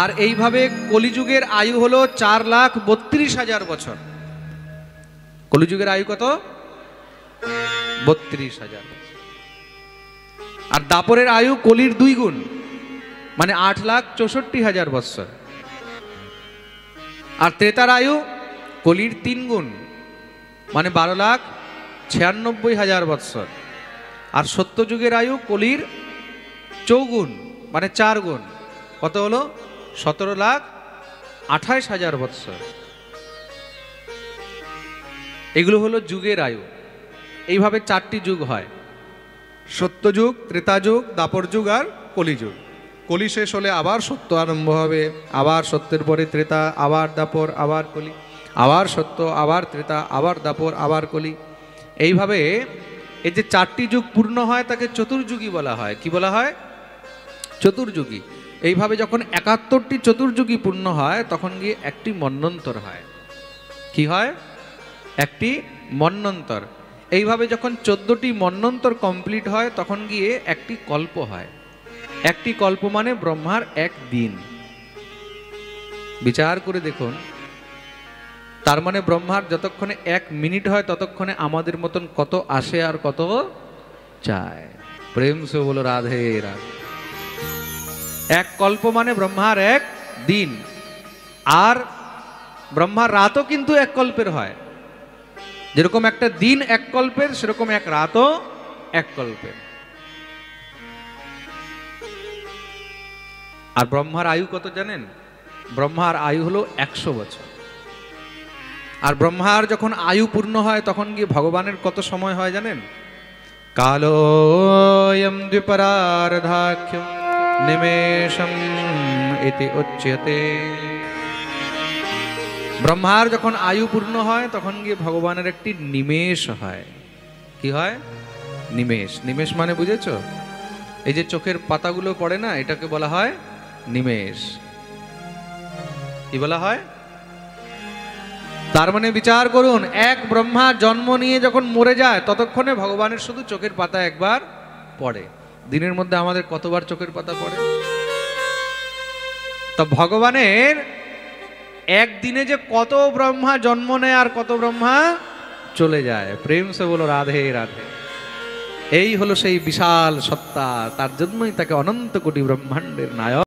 আর এইভাবে কলিযুগের আয়ু হলো 4,32,000 বছর। কলিযুগের আয়ু কত? 32,000। আর দাপরের আয়ু কলির 2 গুণ, মানে 8,64,000 বছর। আর ত্রেতার আয়ু কলির 3 গুণ, মানে 12,96,000 বছর। আর সত্যযুগের আয়ু কলির 4 গুণ, মানে 4 গুণ, কত হলো? 17,28,000 বছর। এগুলো হলো যুগের আয়ু। এইভাবে 4টি যুগ হয়: সত্যযুগ, ত্রেতাযুগ, দাপর যুগ আর কলিযুগ। কলি শেষ হলে আবার সত্য আরম্ভ হবে, আবার সত্যের পরে ত্রেতা, আবার দাপর, আবার কলি, আবার সত্য, আবার ত্রেতা, আবার দাপর, আবার কলি। এইভাবে এই যে 4টি যুগ পূর্ণ হয় তাকে চতুর্যুগী বলা হয়। কি বলা হয়? চতুর্যুগী। এইভাবে যখন 71টি চতুর্যুগী পূর্ণ হয় তখন গিয়ে একটি মন্বন্তর হয়। কি হয়? একটি মন্বন্তর। এইভাবে যখন 14টি মন্বন্তর কমপ্লিট হয় তখন গিয়ে একটি কল্প হয়। একটি কল্প মানে ব্রহ্মার 1 দিন। বিচার করে দেখুন, তার মানে ব্রহ্মার যতক্ষণে 1 মিনিট হয় ততক্ষণে আমাদের মতন কত আসে আর কত চায়। প্রেম সে বলো রাধে রাধে। 1 কল্প মানে ব্রহ্মার 1 দিন। আর ব্রহ্মার রাতও কিন্তু 1 কল্পের হয়। যেরকম একটা দিন 1 কল্পের, সেরকম 1 রাতও 1 কল্পের। আর ব্রহ্মার আয়ু কত জানেন? ব্রহ্মার আয়ু হলো 100 বছর। আর ব্রহ্মার যখন আয়ু পূর্ণ হয় তখন গিয়ে ভগবানের কত সময় হয় জানেন? কালোয়ম দ্বিপরার্ধাখ্যম নিমেষম ইতি উচ্যতে। ব্রহ্মার যখন আয়ু পূর্ণ হয় তখন গিয়ে ভগবানের একটি নিমেষ হয়। কি হয়? নিমেষ। নিমেষ মানে বুঝেছো? এই যে চোখের পাতাগুলো পড়ে না, এটাকে বলা হয় নিমেষ। কি বলা হয়? তার মানে বিচার করুন, 1 ব্রহ্মা জন্ম নিয়ে যখন মরে যায় ততক্ষণে ভগবানের শুধু চোখের পাতা একবার পড়ে। দিনের মধ্যে আমাদের কতবার চোখের পাতা পড়ে? তো ভগবানের একদিনে যে কত ব্রহ্মা জন্ম নেয় আর কত ব্রহ্মা চলে যায়। প্রেম সে বলো রাধে রাধে। এই হলো সেই বিশাল সত্তা, তার জন্যই তাকে অনন্ত কোটি ব্রহ্মাণ্ডের নায়ক